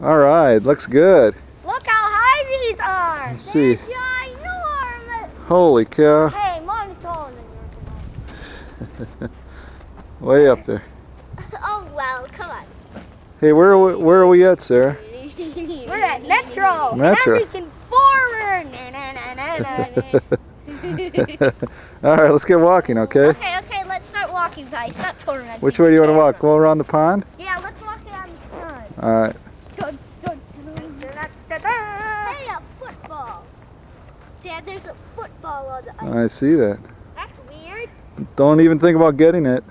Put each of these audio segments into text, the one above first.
All right, looks good. Look how high these are. Let's see. They're ginormous. Holy cow. Hey, mine's taller than yours. Way up there. Oh, well, come on. Hey, where are we at, Sarah? We're at Metro. Metro. And I'm reaching forward. All right, let's get walking, okay? Okay, let's start walking, guys. Stop tormenting. Which way do you want to walk? Go around the pond? Yeah, let's walk around the pond. All right. Hey, a football. Dad, there's a football on the ice. I see that. That's weird. Don't even think about getting it.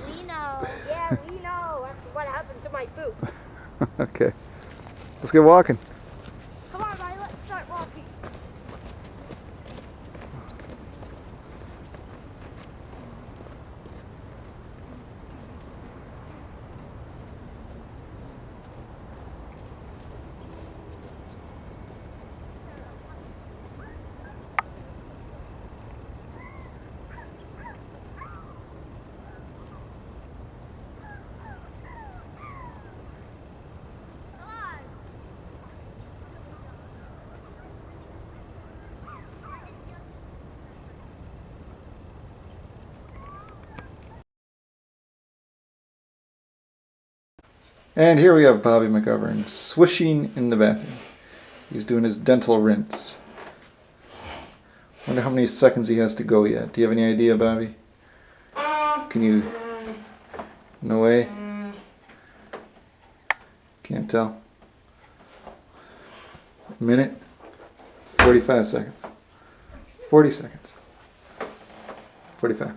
We know. Yeah, we know. After what happened to my boots. Okay. Let's get walking. Come on, Riley, let's start walking. And here we have Bobby McGovern swishing in the bathroom. He's doing his dental rinse. Wonder how many seconds he has to go yet. Do you have any idea, Bobby? Can you... No way? Can't tell. A minute? 45 seconds. 40 seconds. 45.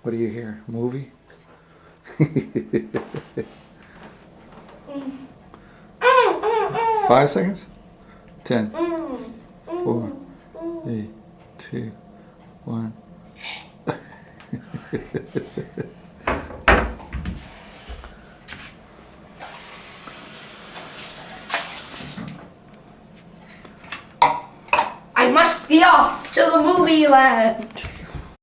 What do you hear? Movie? 5 seconds? 10. 4. 3. 2. 1. I must be off to the movie land.